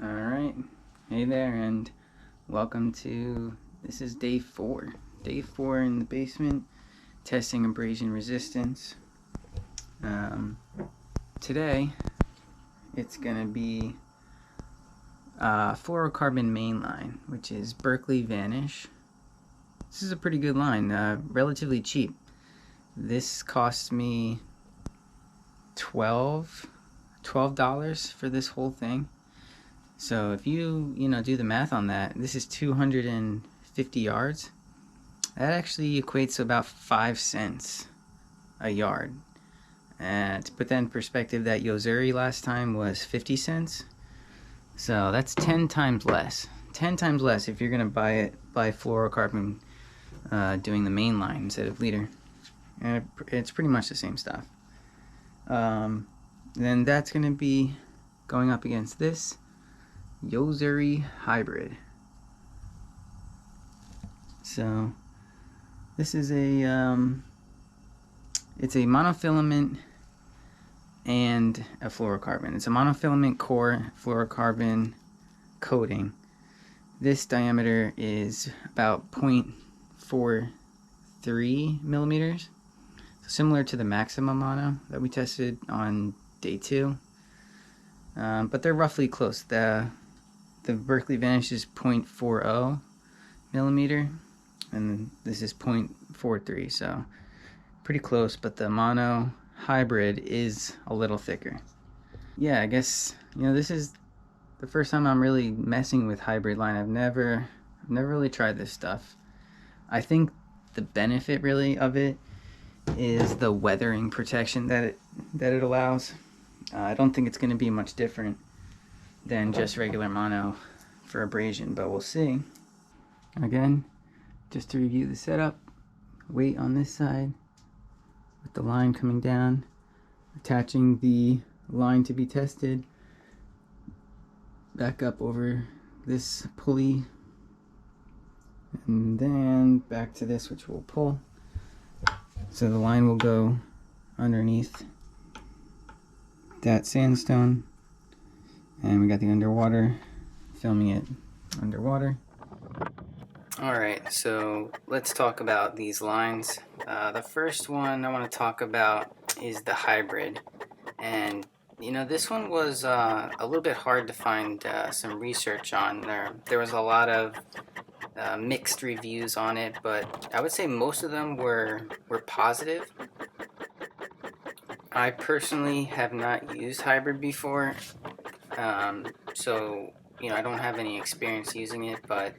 Alright, hey there, and welcome to, this is day 4. Day 4 in the basement, testing abrasion resistance. Today, it's going to be fluorocarbon main line, which is Berkley Vanish. This is a pretty good line, relatively cheap. This cost me $12 for this whole thing. So if you do the math on that, this is 250 yards. That actually equates to about 5 cents a yard. And to put that in perspective, that Yo-Zuri last time was 50 cents. So that's 10 times less. 10 times less if you're going to buy fluorocarbon doing the main line instead of liter. And it's pretty much the same stuff. Then that's going to be going up against this Yo-Zuri hybrid. So this is it's a monofilament and a fluorocarbon. It's a monofilament core fluorocarbon coating. This diameter is about 0.43 millimeters, so similar to the Maxima mono that we tested on day 2, but they're roughly close. The Berkley Vanish is 0.40 millimeter, and this is 0.43, so pretty close, but the mono hybrid is a little thicker. Yeah, I guess this is the first time I'm really messing with hybrid line. I've never really tried this stuff. I think the benefit really of it is the weathering protection that it allows. I don't think it's going to be much different than just regular mono for abrasion, but we'll see. Again, just to review the setup, weight on this side with the line coming down, attaching the line to be tested back up over this pulley, and then back to this, which we'll pull. So the line will go underneath that sandstone, and we got the underwater, filming it underwater. Alright, so let's talk about these lines. The first one I want to talk about is the hybrid. And this one was a little bit hard to find some research on. There was a lot of mixed reviews on it, but I would say most of them were positive. I personally have not used hybrid before, so I don't have any experience using it, but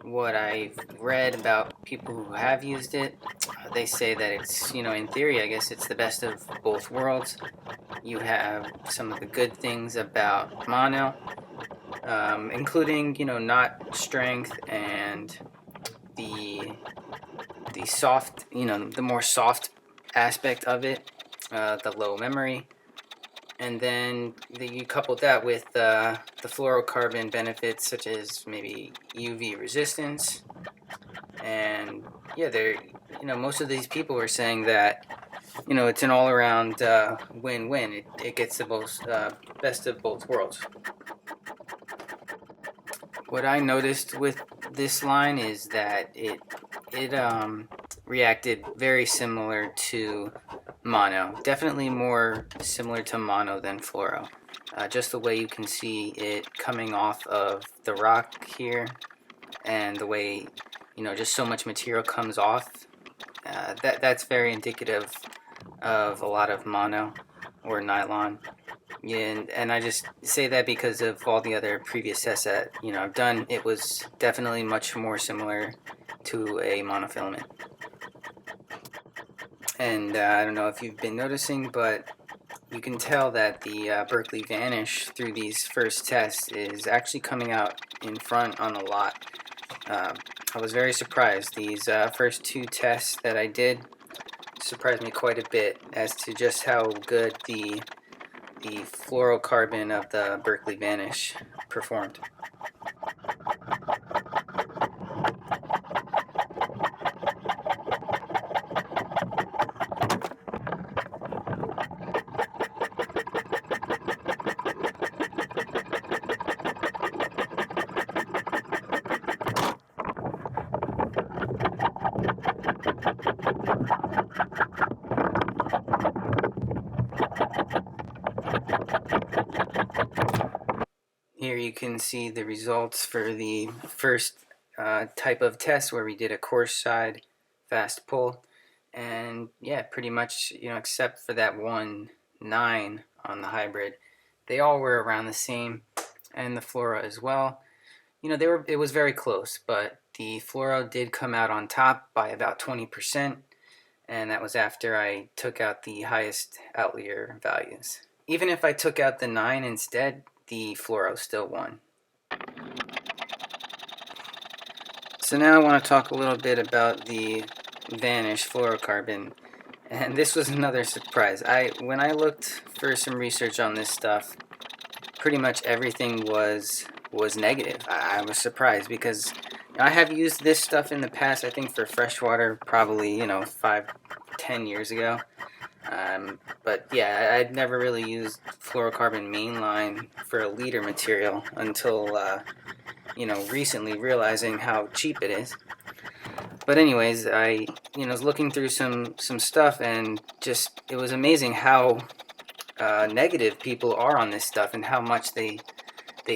what I've read about people who have used it, they say that it's, in theory, I guess it's the best of both worlds. You have some of the good things about mono, including, knot strength and the soft, the more soft aspect of it, the low memory. And then you couple that with the fluorocarbon benefits, such as maybe UV resistance. And yeah, most of these people are saying that it's an all-around win-win. It gets the most best of both worlds. What I noticed with this line is that it reacted very similar to mono. Definitely more similar to mono than fluoro. Just the way you can see it coming off of the rock here, and the way just so much material comes off. That's very indicative of a lot of mono or nylon. Yeah, and I just say that because of all the other previous tests that I've done. It was definitely much more similar to a monofilament. And I don't know if you've been noticing, but you can tell that the Berkley Vanish through these first tests is actually coming out in front on a lot. I was very surprised. These first 2 tests that I did surprised me quite a bit as to just how good the fluorocarbon of the Berkley Vanish performed. Here you can see the results for the first type of test where we did a coarse side fast pull, and yeah, pretty much, except for that 1.9 on the hybrid, they all were around the same, and the fluoro as well. It was very close, but the fluoro did come out on top by about 20%, and that was after I took out the highest outlier values. Even if I took out the 9 instead, the fluoro still won. So now I want to talk a little bit about the Vanish fluorocarbon, and this was another surprise. When I looked for some research on this stuff, pretty much everything was negative. I was surprised because I have used this stuff in the past, I think for freshwater, probably 5-10 years ago. But yeah, I'd never really used fluorocarbon mainline for a leader material until recently realizing how cheap it is. But anyways, I was looking through some stuff, and just it was amazing how negative people are on this stuff, and how much they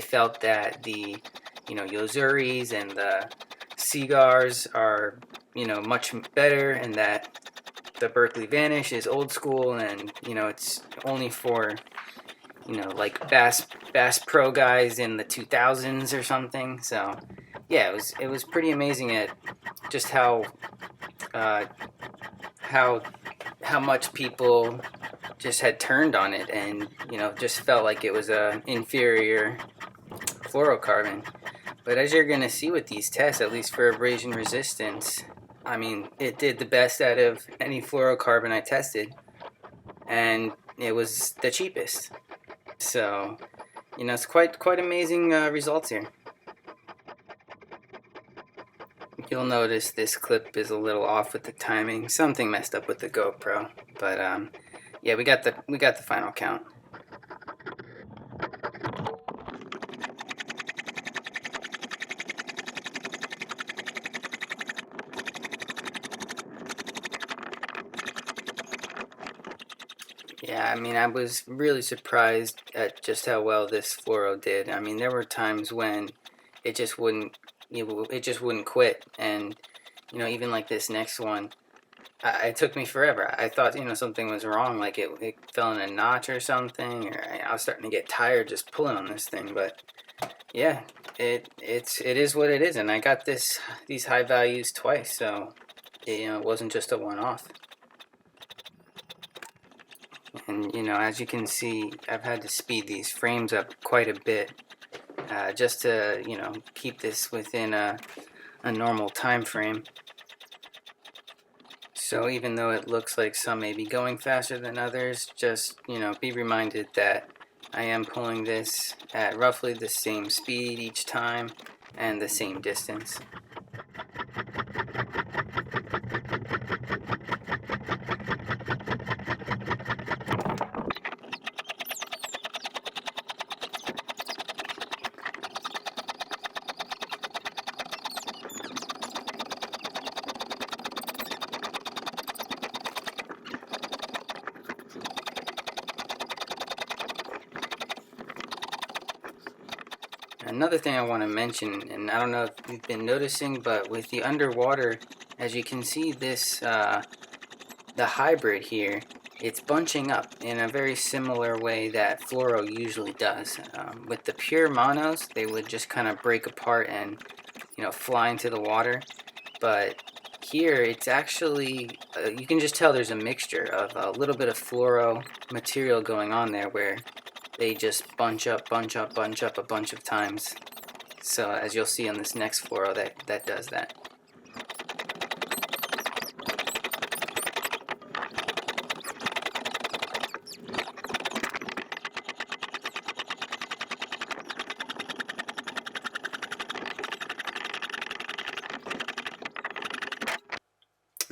felt that the Yo-Zuris and the cigars are much better, and that the Berkley Vanish is old school, and it's only for like Bass Pro guys in the 2000s or something. So yeah, it was pretty amazing at just how much people just had turned on it, and just felt like it was a inferior fluorocarbon. But as you're going to see with these tests, at least for abrasion resistance, I mean, it did the best out of any fluorocarbon I tested, and it was the cheapest. So, it's quite amazing results here. You'll notice this clip is a little off with the timing. Something messed up with the GoPro, but yeah, we got the final count. Yeah, I mean, I was really surprised at just how well this fluoro did. I mean, there were times when it just wouldn't quit, and even like this next one, it took me forever. I thought something was wrong, like it fell in a notch or something, or I was starting to get tired just pulling on this thing. But yeah, it is what it is, and I got these high values twice, so it wasn't just a one-off. And as you can see, I've had to speed these frames up quite a bit, just to keep this within a normal time frame. So even though it looks like some may be going faster than others, just be reminded that I am pulling this at roughly the same speed each time and the same distance. Another thing I want to mention, and I don't know if you've been noticing, but with the underwater, as you can see, this the hybrid here, it's bunching up in a very similar way that fluoro usually does. With the pure monos, they would just kind of break apart and fly into the water, but here it's actually you can just tell there's a mixture of a little bit of fluoro material going on there, where they just bunch up a bunch of times. So as you'll see on this next fluoro, that does that.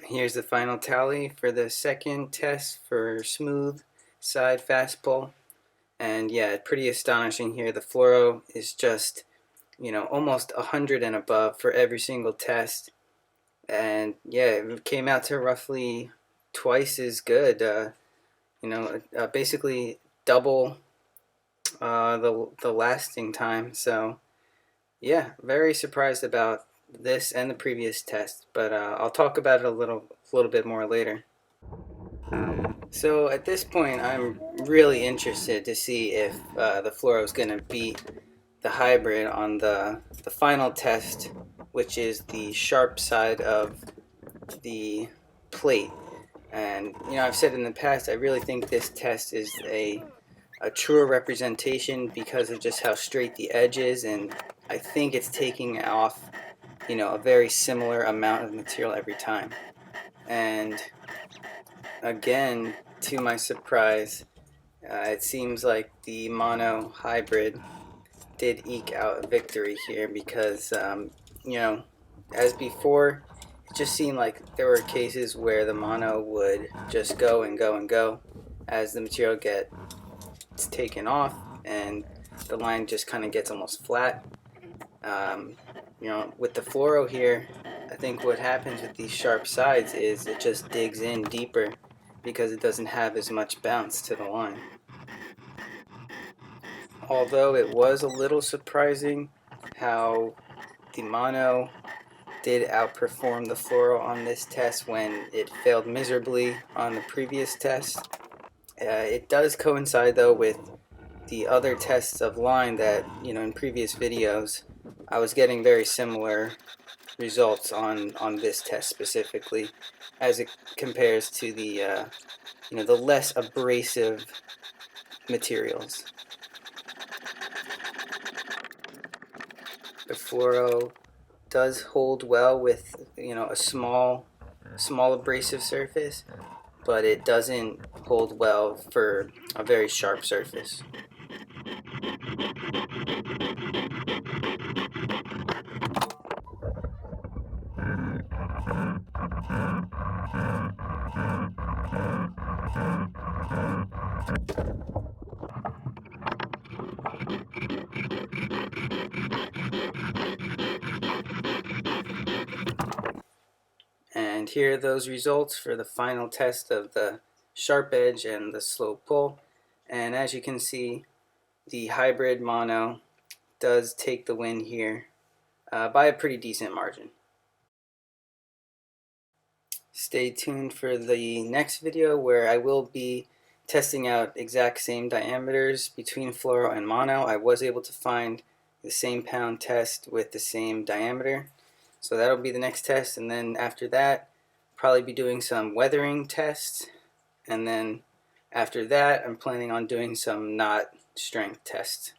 Here's the final tally for the second test for smooth side fast pull. And yeah, pretty astonishing here. The fluoro is just, almost 100 and above for every single test. And yeah, it came out to roughly twice as good. Basically double the lasting time. So yeah, very surprised about this and the previous test, but I'll talk about it a little bit more later. So at this point, I'm really interested to see if the fluoro is going to beat the hybrid on the final test, which is the sharp side of the plate. And I've said in the past, I really think this test is a truer representation because of just how straight the edge is, and I think it's taking off a very similar amount of material every time. And again, to my surprise, it seems like the mono hybrid did eke out a victory here because, as before, it just seemed like there were cases where the mono would just go and go and go as the material gets taken off, and the line just kind of gets almost flat. With the fluoro here, I think what happens with these sharp sides is it just digs in deeper because it doesn't have as much bounce to the line. Although it was a little surprising how the mono did outperform the fluoro on this test when it failed miserably on the previous test. It does coincide though with the other tests of line that, in previous videos, I was getting very similar results on this test specifically as it compares to the less abrasive materials. The fluoro does hold well with a small abrasive surface, but it doesn't hold well for a very sharp surface. And here are those results for the final test of the sharp edge and the slow pull. And as you can see, the hybrid mono does take the win here by a pretty decent margin. Stay tuned for the next video where I will be testing out exact same diameters between fluoro and mono. I was able to find the same pound test with the same diameter. So that'll be the next test, and then after that, probably be doing some weathering tests, and then after that, I'm planning on doing some knot strength tests.